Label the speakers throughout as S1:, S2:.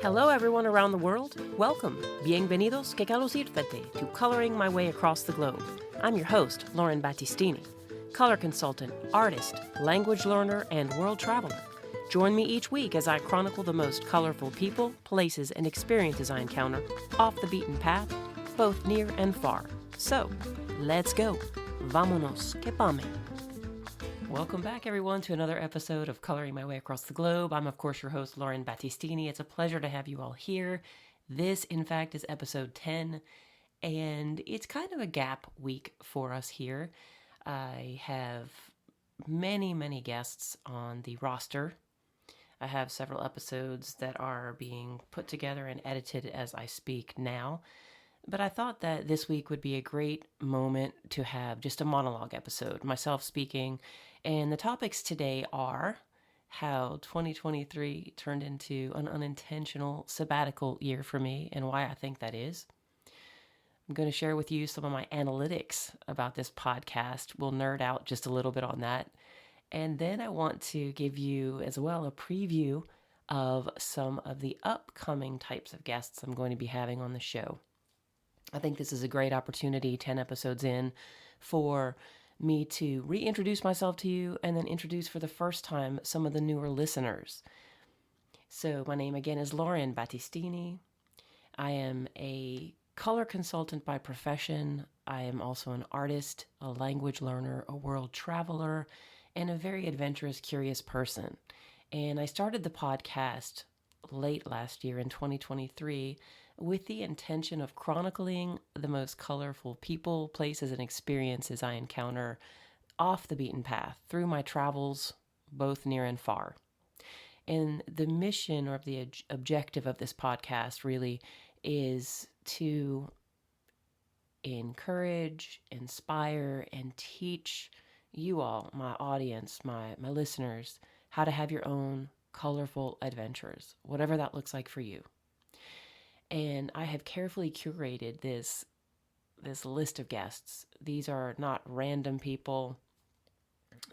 S1: Hello everyone around the world. Welcome. Bienvenidos, que quiero irte to Coloring My Way Across the Globe. I'm your host, Lauren Battistini, color consultant, artist, language learner, and world traveler. Join me each week as I chronicle the most colorful people, places, and experiences I encounter off the beaten path, both near and far. So, let's go. Vámonos, que pame. Welcome back, everyone, to another episode of Coloring My Way Across the Globe. I'm, of course, your host, Lauren Battistini. It's a pleasure to have you all here. This, in fact, is episode 10, and it's kind of a gap week for us here. I have many guests on the roster. I have several episodes that are being put together and edited as I speak now. But I thought that this week would be a great moment to have just a monologue episode, myself speaking. And the topics today are how 2023 turned into an unintentional sabbatical year for me and why I think that is. I'm going to share with you some of my analytics about this podcast. We'll nerd out just a little bit on that. And then I want to give you as well a preview of some of the upcoming types of guests I'm going to be having on the show. I think this is a great opportunity, 10 episodes in, for me to reintroduce myself to you and then introduce for the first time some of the newer listeners. So my name again is Lauren Battistini. I am a color consultant by profession. I am also an artist, a language learner, a world traveler, and a very adventurous, curious person. And I started the podcast late last year in 2023 with the intention of chronicling the most colorful people, places, and experiences I encounter off the beaten path through my travels, both near and far. And the mission or the objective of this podcast really is to encourage, inspire, and teach you all, my audience, my listeners, how to have your own colorful adventures, whatever that looks like for you. And I have carefully curated this list of guests. These are not random people.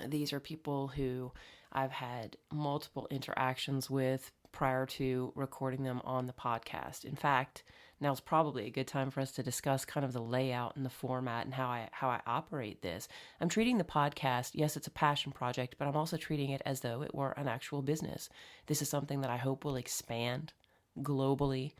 S1: These are people who I've had multiple interactions with prior to recording them on the podcast. In fact, now's probably a good time for us to discuss kind of the layout and the format and how I operate this. I'm treating the podcast, yes, it's a passion project, but I'm also treating it as though it were an actual business. This is something that I hope will expand globally.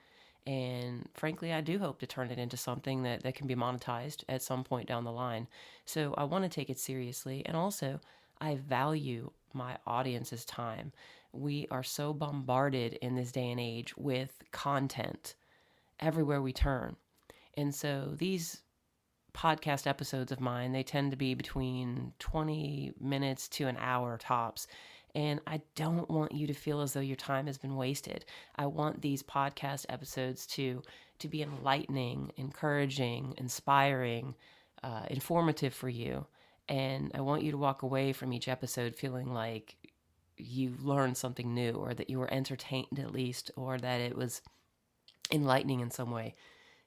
S1: And frankly, I do hope to turn it into something that can be monetized at some point down the line. So I want to take it seriously. And also, I value my audience's time. We are so bombarded in this day and age with content everywhere we turn. And so these podcast episodes of mine, they tend to be between 20 minutes to an hour tops. And I don't want you to feel as though your time has been wasted. I want these podcast episodes to be enlightening, encouraging, inspiring, informative for you. And I want you to walk away from each episode feeling like you learned something new, or that you were entertained at least, or that it was enlightening in some way.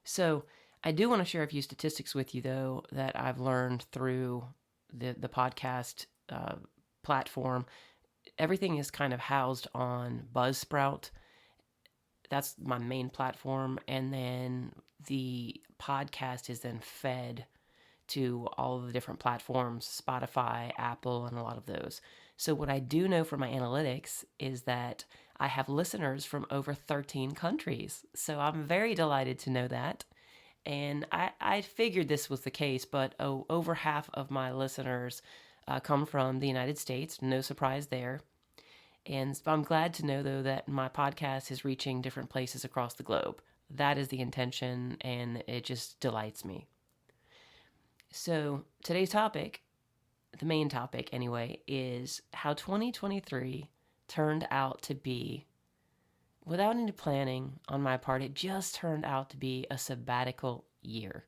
S1: So I do want to share a few statistics with you, though, that I've learned through the podcast platform. Everything is kind of housed on Buzzsprout. That's my main platform. And then the podcast is then fed to all of the different platforms, Spotify, Apple, and a lot of those. So what I do know from my analytics is that I have listeners from over 13 countries. So I'm very delighted to know that. And I figured this was the case, but over half of my listeners come from the United States. No surprise there. And I'm glad to know, though, that my podcast is reaching different places across the globe. That is the intention, and it just delights me. So today's topic, the main topic anyway, is how 2023 turned out to be, without any planning on my part, it just turned out to be a sabbatical year.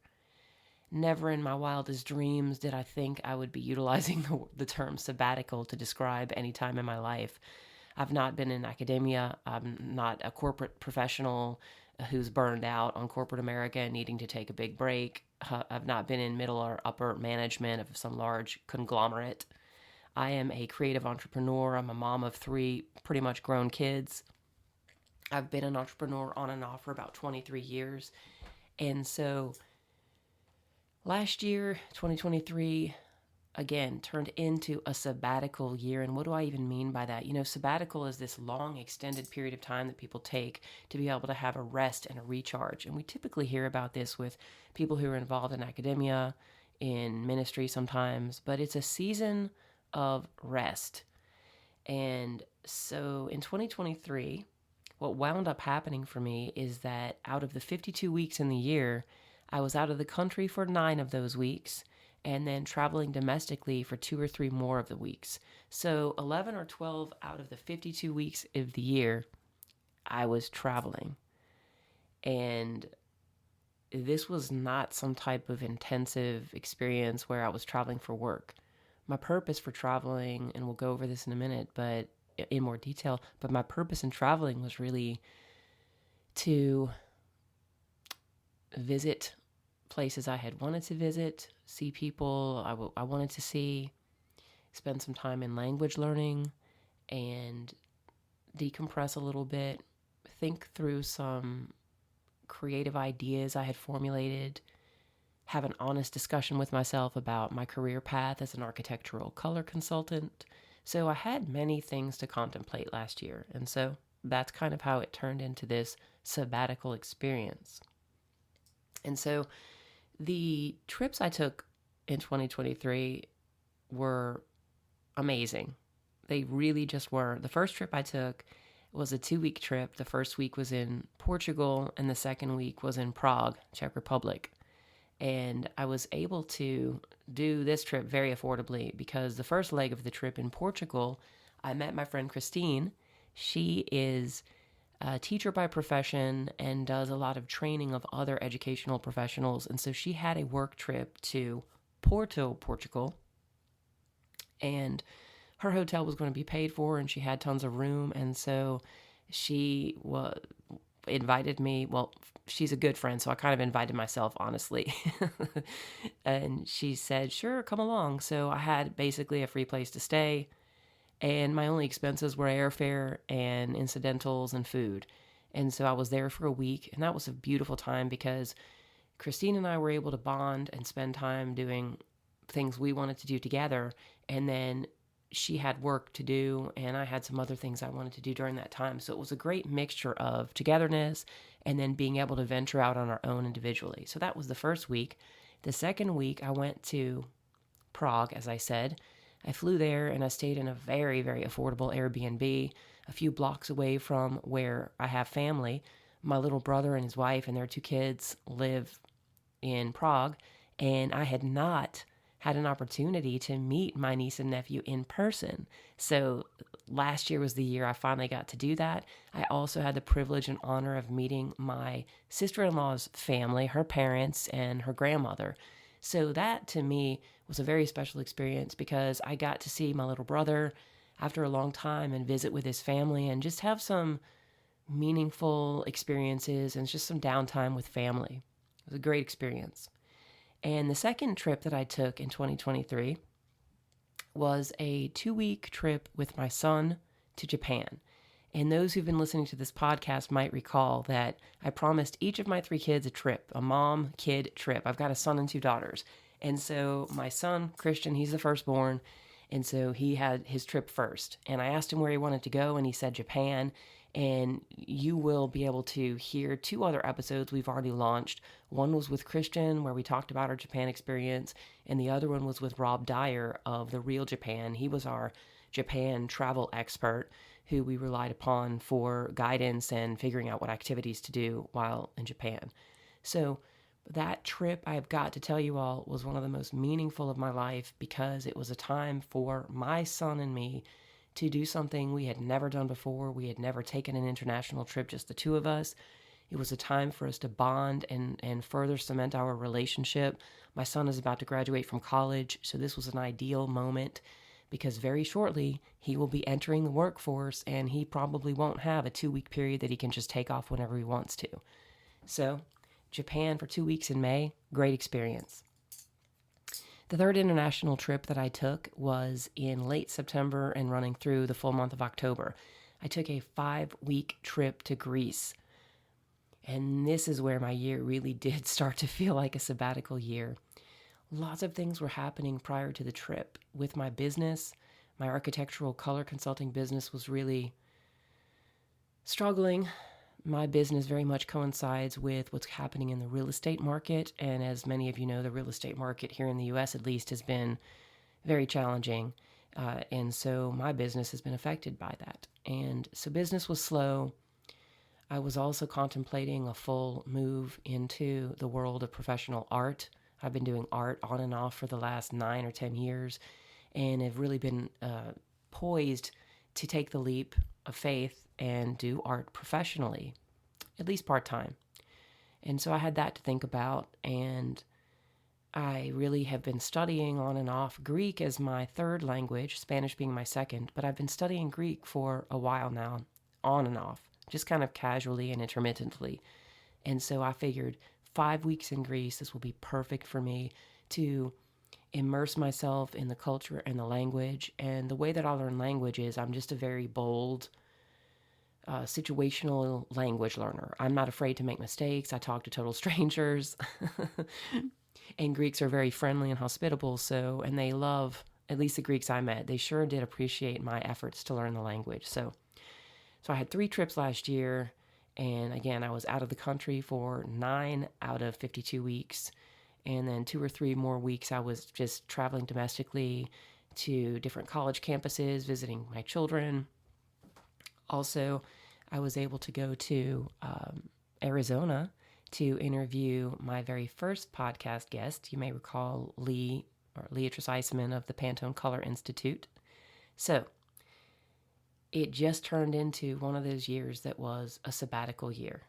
S1: Never in my wildest dreams did I think I would be utilizing the term sabbatical to describe any time in my life. I've not been in academia. I'm not a corporate professional who's burned out on corporate America and needing to take a big break. I've not been in middle or upper management of some large conglomerate. I am a creative entrepreneur. I'm a mom of 3 pretty much grown kids. I've been an entrepreneur on and off for about 23 years. And so last year, 2023, again, turned into a sabbatical year. And what do I even mean by that? Sabbatical is this long, extended period of time that people take to be able to have a rest and a recharge. And we typically hear about this with people who are involved in academia, in ministry sometimes, but it's a season of rest. And so in 2023, what wound up happening for me is that out of the 52 weeks in the year, I was out of the country for 9 of those weeks, and then traveling domestically for 2 or 3 more of the weeks. So 11 or 12 out of the 52 weeks of the year, I was traveling. And this was not some type of intensive experience where I was traveling for work. My purpose for traveling, and we'll go over this in a minute, but in more detail, but my purpose in traveling was really to visit places I had wanted to visit, see people I wanted to see, spend some time in language learning, and decompress a little bit, think through some creative ideas I had formulated, have an honest discussion with myself about my career path as an architectural color consultant. So I had many things to contemplate last year, and so that's kind of how it turned into this sabbatical experience. And so the trips I took in 2023 were amazing. They really just were. The first trip I took was a 2-week trip. The first week was in Portugal, and the second week was in Prague, Czech Republic. And I was able to do this trip very affordably because the first leg of the trip in Portugal, I met my friend Christine. She is a teacher by profession and does a lot of training of other educational professionals. And so she had a work trip to Porto, Portugal. And her hotel was going to be paid for, and she had tons of room. And so she invited me. Well, she's a good friend, so I kind of invited myself, honestly. And she said, sure, come along. So I had basically a free place to stay, and my only expenses were airfare and incidentals and food. And so I was there for a week, and that was a beautiful time because Christine and I were able to bond and spend time doing things we wanted to do together. And then she had work to do, and I had some other things I wanted to do during that time. So it was a great mixture of togetherness and then being able to venture out on our own individually. So that was the first week. The second week, I went to Prague, as I said. I flew there, and I stayed in a very, very affordable Airbnb a few blocks away from where I have family. My little brother and his wife and their 2 kids live in Prague, and I had not had an opportunity to meet my niece and nephew in person. So last year was the year I finally got to do that. I also had the privilege and honor of meeting my sister-in-law's family, her parents, and her grandmother. So that, to me, was a very special experience because I got to see my little brother after a long time and visit with his family and just have some meaningful experiences and just some downtime with family. It was a great experience. And the second trip that I took in 2023 was a 2-week trip with my son to Japan. And those who've been listening to this podcast might recall that I promised each of my 3 kids a trip, a mom-kid trip. I've got a son and 2 daughters. And so my son, Christian, he's the firstborn, and so he had his trip first. And I asked him where he wanted to go, and he said Japan. And you will be able to hear 2 other episodes we've already launched. One was with Christian, where we talked about our Japan experience, and the other one was with Rob Dyer of The Real Japan. He was our Japan travel expert who we relied upon for guidance and figuring out what activities to do while in Japan. So that trip, I've got to tell you all, was one of the most meaningful of my life because it was a time for my son and me to do something we had never done before. We had never taken an international trip, just the 2 of us. It was a time for us to bond and further cement our relationship. My son is about to graduate from college, so this was an ideal moment because very shortly he will be entering the workforce and he probably won't have a 2-week period that he can just take off whenever he wants to. So Japan for 2 weeks in May, great experience. The third international trip that I took was in late September and running through the full month of October. I took a 5-week trip to Greece. And this is where my year really did start to feel like a sabbatical year. Lots of things were happening prior to the trip. With my business, my architectural color consulting business was really struggling. My business very much coincides with what's happening in the real estate market. And as many of you know, the real estate market here in the US at least has been very challenging. And so my business has been affected by that. And so business was slow. I was also contemplating a full move into the world of professional art. I've been doing art on and off for the last 9 or 10 years and have really been poised to take the leap of faith and do art professionally, at least part-time. And so I had that to think about, and I really have been studying on and off Greek as my third language, Spanish being my second, but I've been studying Greek for a while now, on and off, just kind of casually and intermittently. And so I figured 5 weeks in Greece, this will be perfect for me to immerse myself in the culture and the language. And the way that I learn language is I'm just a very bold, situational language learner. I'm not afraid to make mistakes. I talk to total strangers. And Greeks are very friendly and hospitable. And they love, at least the Greeks I met, they sure did appreciate my efforts to learn the language. So I had 3 trips last year. And again, I was out of the country for 9 out of 52 weeks. And then 2 or 3 more weeks, I was just traveling domestically to different college campuses, visiting my children. Also, I was able to go to Arizona to interview my very first podcast guest. You may recall Leatrice Eisman of the Pantone Color Institute. So it just turned into one of those years that was a sabbatical year.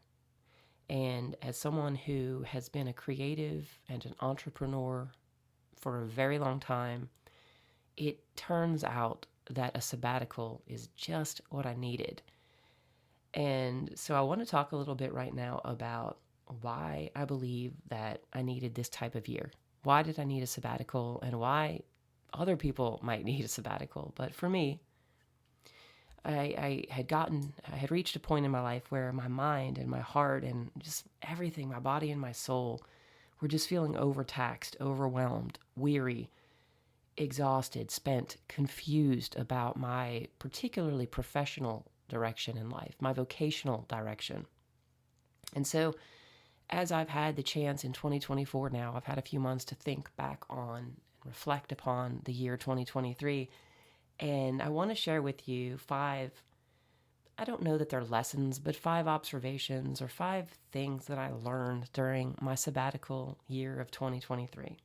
S1: And as someone who has been a creative and an entrepreneur for a very long time, it turns out that a sabbatical is just what I needed. And so I want to talk a little bit right now about why I believe that I needed this type of year. Why did I need a sabbatical, and why other people might need a sabbatical? But for me, I had reached a point in my life where my mind and my heart and just everything, my body and my soul, were just feeling overtaxed, overwhelmed, weary, exhausted, spent, confused about my particularly professional direction in life, my vocational direction. And so as I've had the chance in 2024 now, I've had a few months to think back on and reflect upon the year 2023. And I want to share with you 5, I don't know that they're lessons, but 5 observations or 5 things that I learned during my sabbatical year of 2023.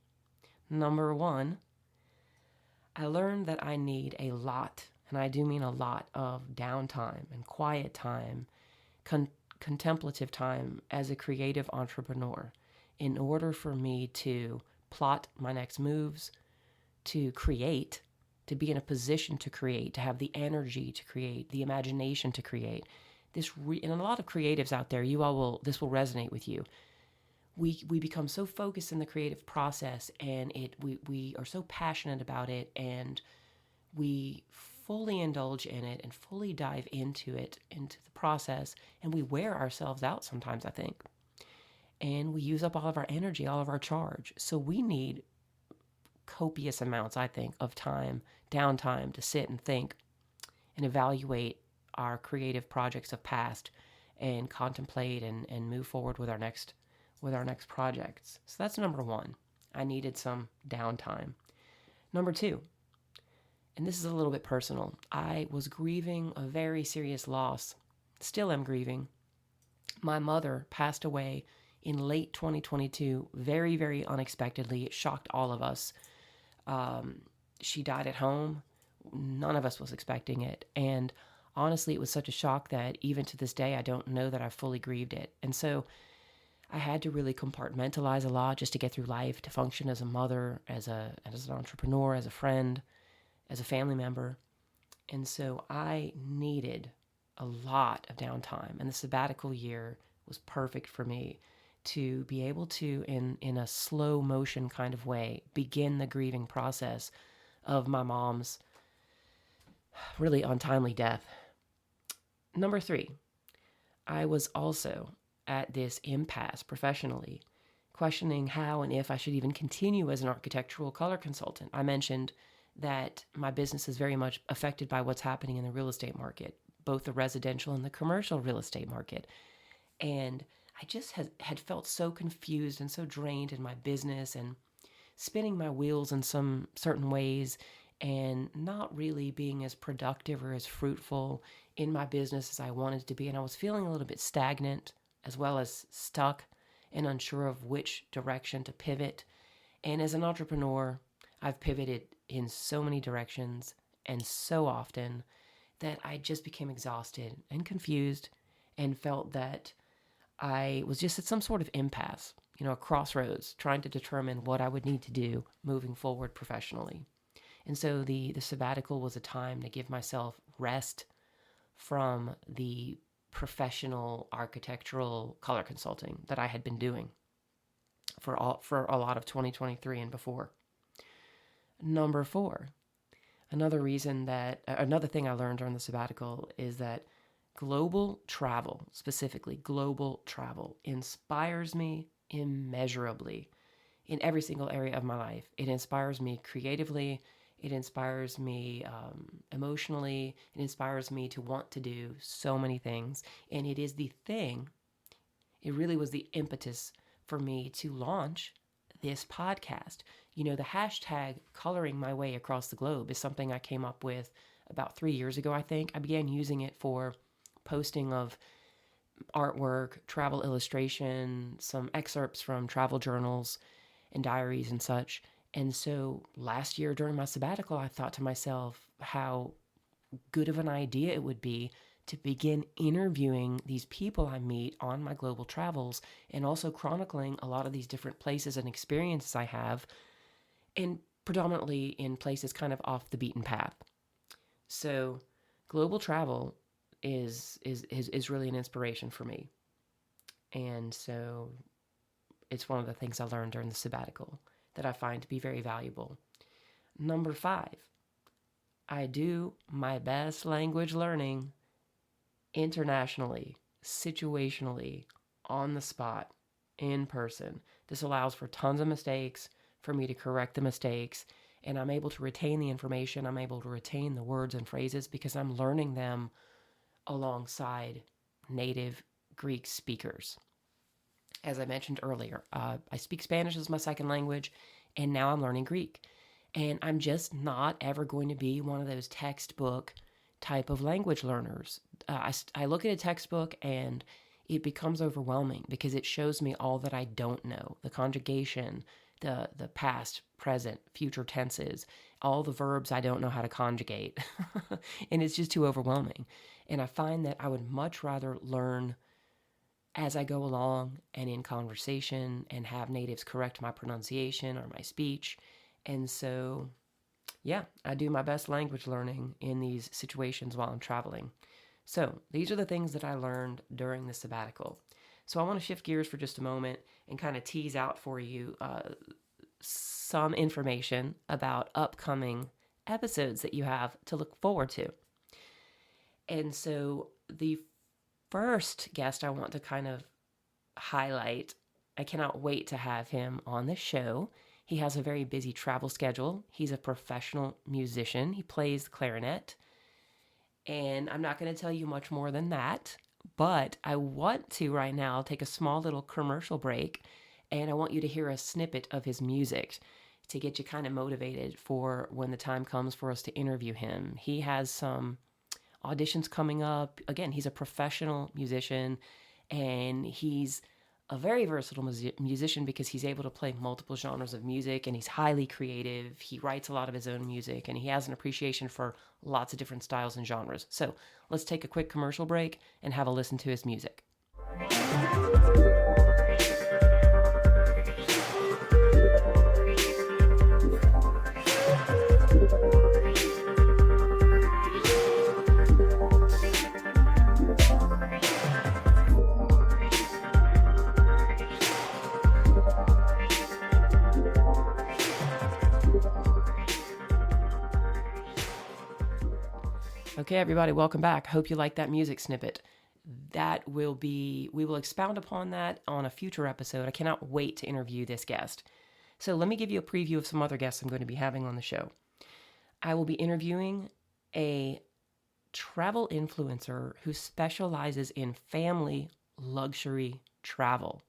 S1: Number 1, I learned that I need a lot, and I do mean a lot, of downtime and quiet time, contemplative time as a creative entrepreneur in order for me to plot my next moves, to create, to be in a position to create, to have the energy to create, the imagination to create. And a lot of creatives out there, this will resonate with you. We become so focused in the creative process, and we are so passionate about it, and we fully indulge in it and fully dive into the process, and we wear ourselves out sometimes, I think. And we use up all of our energy, all of our charge. So we need copious amounts, I think, of time, downtime, to sit and think and evaluate our creative projects of past and contemplate and move forward with our next projects. So that's number 1. I needed some downtime. Number 2, and this is a little bit personal, I was grieving a very serious loss. Still am grieving. My mother passed away in late 2022, very, very unexpectedly. It shocked all of us. She died at home. None of us was expecting it. And honestly, it was such a shock that even to this day, I don't know that I fully grieved it. And so I had to really compartmentalize a lot just to get through life, to function as a mother, as an entrepreneur, as a friend, as a family member. And so I needed a lot of downtime. And the sabbatical year was perfect for me to be able to, in a slow motion kind of way, begin the grieving process of my mom's really untimely death. Number 3, I was also at this impasse professionally, questioning how and if I should even continue as an architectural color consultant. I mentioned that my business is very much affected by what's happening in the real estate market, both the residential and the commercial real estate market. And I just had felt so confused and so drained in my business and spinning my wheels in some certain ways and not really being as productive or as fruitful in my business as I wanted to be. And I was feeling a little bit stagnant as well as stuck and unsure of which direction to pivot. And as an entrepreneur, I've pivoted in so many directions and so often that I just became exhausted and confused and felt that I was just at some sort of impasse, a crossroads, trying to determine what I would need to do moving forward professionally. And so the sabbatical was a time to give myself rest from the professional architectural color consulting that I had been doing for a lot of 2023 and before. Number 4, another thing I learned during the sabbatical is that global travel, specifically global travel, inspires me immeasurably in every single area of my life. It inspires me creatively. It inspires me emotionally. It inspires me to want to do so many things. And it really was the impetus for me to launch this podcast. The hashtag coloring my way across the globe is something I came up with about 3 years ago, I think. I began using it for posting of artwork, travel illustration, some excerpts from travel journals and diaries and such. And so last year during my sabbatical, I thought to myself how good of an idea it would be to begin interviewing these people I meet on my global travels and also chronicling a lot of these different places and experiences I have, and predominantly in places kind of off the beaten path. So global travel is really an inspiration for me. And so it's one of the things I learned during the sabbatical that I find to be very valuable. Number 5, I do my best language learning internationally, situationally, on the spot, in person. This allows for tons of mistakes, for me to correct the mistakes, and I'm able to retain the information. I'm able to retain the words and phrases because I'm learning them alongside native Greek speakers. As I mentioned earlier, I speak Spanish as my second language, and now I'm learning Greek. And I'm just not ever going to be one of those textbook type of language learners. I look at a textbook and it becomes overwhelming because it shows me all that I don't know. The conjugation, the past, present, future tenses, all the verbs I don't know how to conjugate. And it's just too overwhelming. And I find that I would much rather learn as I go along and in conversation and have natives correct my pronunciation or my speech. And so, yeah, I do my best language learning in these situations while I'm traveling. So these are the things that I learned during the sabbatical. So I want to shift gears for just a moment and kind of tease out for you some information about upcoming episodes that you have to look forward to. And so the first guest I want to kind of highlight, I cannot wait to have him on the show. He has a very busy travel schedule. He's a professional musician. He plays the clarinet. And I'm not going to tell you much more than that, but I want to right now take a small little commercial break, and I want you to hear a snippet of his music to get you kind of motivated for when the time comes for us to interview him. He has some auditions coming up. Again, he's a professional musician, and he's a very versatile musician because he's able to play multiple genres of music, and he's highly creative. He writes a lot of his own music, and he has an appreciation for lots of different styles and genres. So let's take a quick commercial break and have a listen to his music. Okay, everybody, welcome back. Hope you like that music snippet. We will expound upon that on a future episode. I cannot wait to interview this guest. So let me give you a preview of some other guests I'm going to be having on the show. I will be interviewing a travel influencer who specializes in family luxury travel.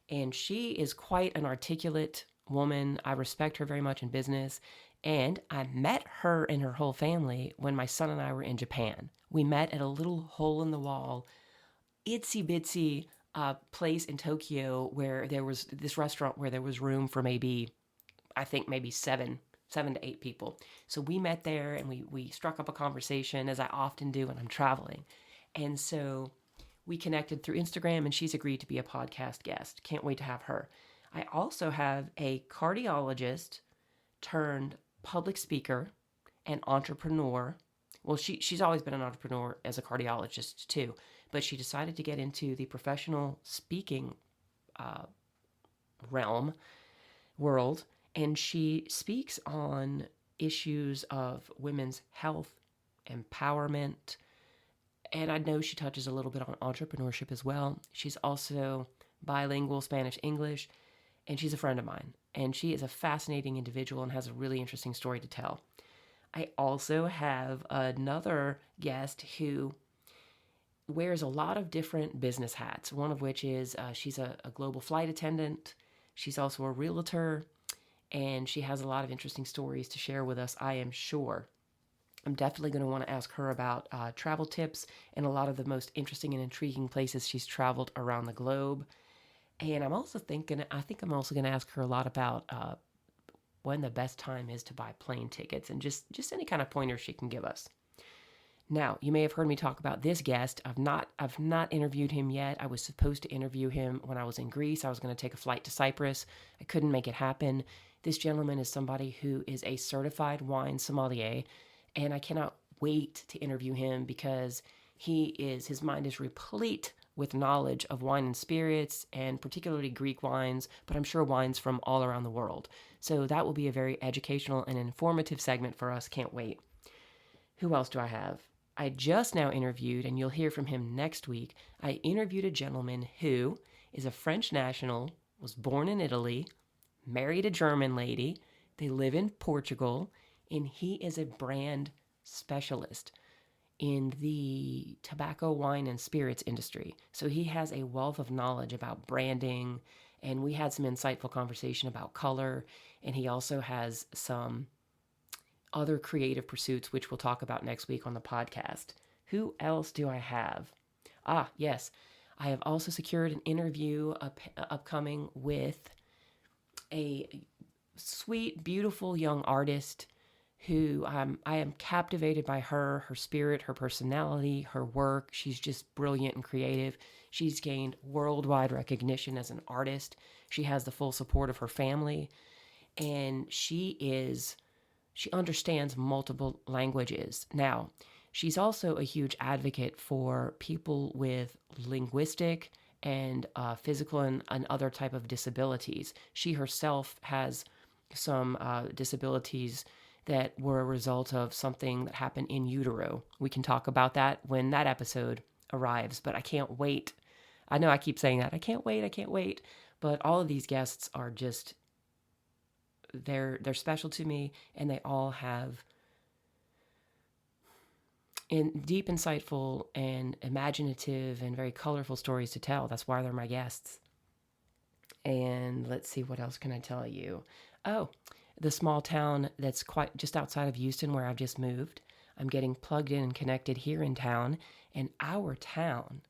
S1: And she is quite an articulate woman. I respect her very much in business. And I met her and her whole family when my son and I were in Japan. We met at a little hole in the wall, itsy bitsy place in Tokyo where there was this restaurant where there was room for maybe seven to eight people. So we met there and we struck up a conversation, as I often do when I'm traveling. And so we connected through Instagram, and she's agreed to be a podcast guest. Can't wait to have her. I also have a cardiologist turned public speaker and entrepreneur. Well, she's always been an entrepreneur as a cardiologist too, but she decided to get into the professional speaking world, and she speaks on issues of women's health, empowerment, and I know she touches a little bit on entrepreneurship as well. She's also bilingual, Spanish-English, and she's a friend of mine. And she is a fascinating individual and has a really interesting story to tell. I also have another guest who wears a lot of different business hats, one of which is she's a global flight attendant. She's also a realtor, and she has a lot of interesting stories to share with us, I am sure. I'm definitely going to want to ask her about travel tips and a lot of the most interesting and intriguing places she's traveled around the globe. And I'm also I think I'm also going to ask her a lot about when the best time is to buy plane tickets and just any kind of pointers she can give us. Now, you may have heard me talk about this guest. I've not interviewed him yet. I was supposed to interview him when I was in Greece. I was going to take a flight to Cyprus. I couldn't make it happen. This gentleman is somebody who is a certified wine sommelier, and I cannot wait to interview him because his mind is replete with knowledge of wine and spirits, and particularly Greek wines, but I'm sure wines from all around the world. So that will be a very educational and informative segment for us. Can't wait. Who else do I have? I just now interviewed, and you'll hear from him next week, I interviewed a gentleman who is a French national, was born in Italy, married a German lady, they live in Portugal, and he is a brand specialist in the tobacco, wine, and spirits industry. So he has a wealth of knowledge about branding, and we had some insightful conversation about color, and he also has some other creative pursuits, which we'll talk about next week on the podcast. Who else do I have? Yes. I have also secured an interview upcoming with a sweet, beautiful young artist who I am captivated by her spirit, her personality, her work. She's just brilliant and creative. She's gained worldwide recognition as an artist. She has the full support of her family, and she understands multiple languages. Now, she's also a huge advocate for people with linguistic and physical and other type of disabilities. She herself has some disabilities that were a result of something that happened in utero. We can talk about that when that episode arrives, but I can't wait. I know I keep saying that. I can't wait. But all of these guests are just, they're special to me, and they all have deep, insightful, and imaginative and very colorful stories to tell. That's why they're my guests. And let's see, what else can I tell you? Oh, the small town that's quite just outside of Houston where I've just moved. I'm getting plugged in and connected here in town, and our town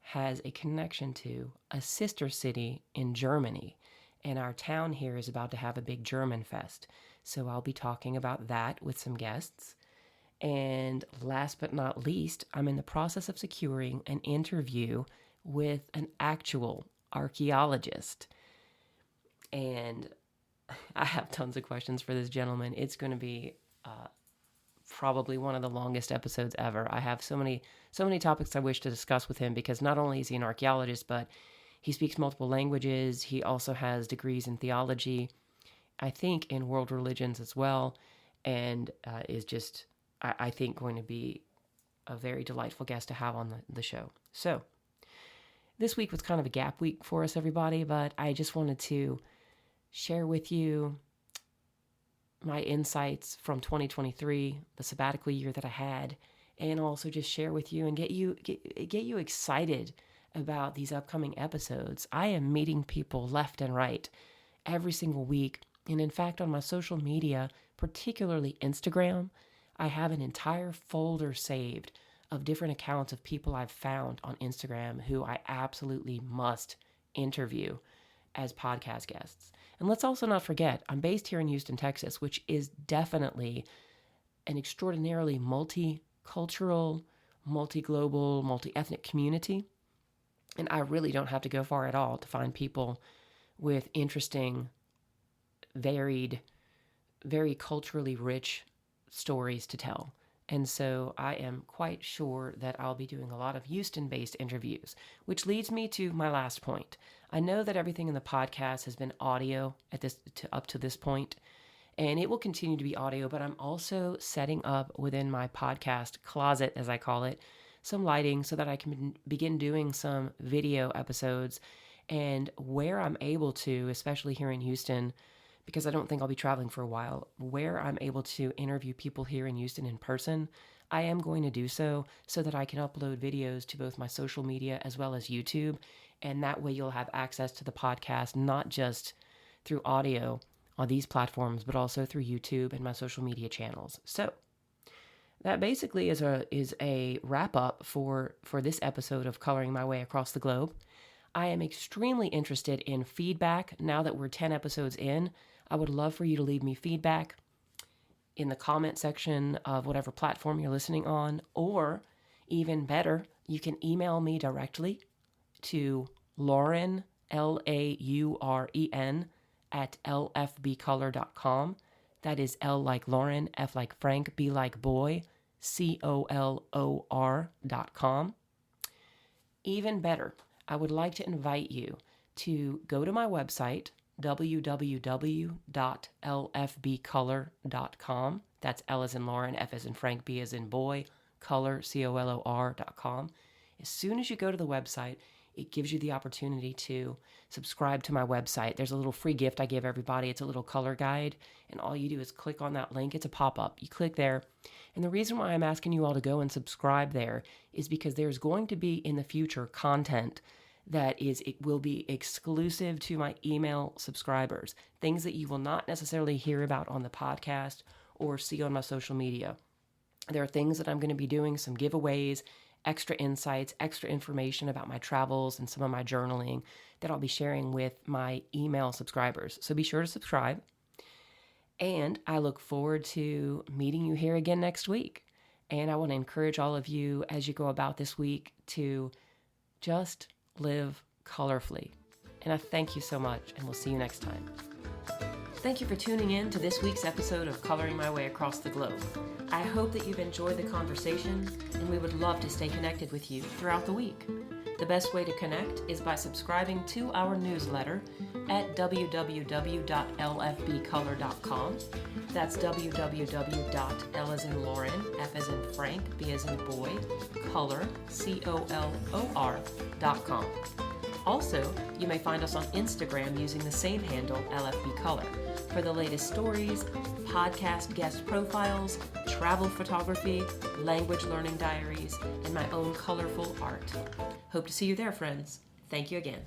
S1: has a connection to a sister city in Germany, and our town here is about to have a big German fest. So I'll be talking about that with some guests. And last but not least, I'm in the process of securing an interview with an actual archaeologist. And I have tons of questions for this gentleman. It's going to be probably one of the longest episodes ever. I have so many topics I wish to discuss with him, because not only is he an archaeologist, but he speaks multiple languages. He also has degrees in theology, I think in world religions as well, and is just, I think, going to be a very delightful guest to have on the show. So this week was kind of a gap week for us, everybody, but I just wanted to share with you my insights from 2023, the sabbatical year that I had, and also just share with you and get you excited about these upcoming episodes. I am meeting people left and right every single week. And in fact, on my social media, particularly Instagram, I have an entire folder saved of different accounts of people I've found on Instagram who I absolutely must interview as podcast guests. And let's also not forget, I'm based here in Houston, Texas, which is definitely an extraordinarily multicultural, multi-global, multi-ethnic community. And I really don't have to go far at all to find people with interesting, varied, very culturally rich stories to tell. And so I am quite sure that I'll be doing a lot of Houston-based interviews, which leads me to my last point. I know that everything in the podcast has been audio up to this point, and it will continue to be audio, but I'm also setting up within my podcast closet, as I call it, some lighting so that I can begin doing some video episodes. And where I'm able to, especially here in Houston, because I don't think I'll be traveling for a while, where I'm able to interview people here in Houston in person, I am going to do so that I can upload videos to both my social media as well as YouTube. And that way you'll have access to the podcast, not just through audio on these platforms, but also through YouTube and my social media channels. So that basically is a wrap up for this episode of Coloring My Way Across the Globe. I am extremely interested in feedback now that we're 10 episodes in. I would love for you to leave me feedback in the comment section of whatever platform you're listening on, or even better, you can email me directly to Lauren, Lauren, at lfbcolor.com. That is L like Lauren, F like Frank, B like boy, COLOR.com. Even better, I would like to invite you to go to my website, www.lfbcolor.com. That's L as in Lauren, F as in Frank, B as in boy, color, COLOR.com. As soon as you go to the website, it gives you the opportunity to subscribe to my website. There's a little free gift I give everybody. It's a little color guide, and all you do is click on that link. It's a pop-up. You click there, and the reason why I'm asking you all to go and subscribe there is because there's going to be in the future content it will be exclusive to my email subscribers, things that you will not necessarily hear about on the podcast or see on my social media. There are things that I'm going to be doing, some giveaways, extra insights, extra information about my travels and some of my journaling that I'll be sharing with my email subscribers. So be sure to subscribe. And I look forward to meeting you here again next week. And I want to encourage all of you as you go about this week to just live colorfully. And I thank you so much, and we'll see you next time. Thank you for tuning in to this week's episode of Coloring My Way Across the Globe. I hope that you've enjoyed the conversation, and we would love to stay connected with you throughout the week. The best way to connect is by subscribing to our newsletter at www.lfbcolor.com. That's www.L as in Lauren, F as in Frank, B as in boy, color, COLOR.com. Also, you may find us on Instagram using the same handle, LFBcolor, for the latest stories, podcast guest profiles, travel photography, language learning diaries, and my own colorful art. Hope to see you there, friends. Thank you again.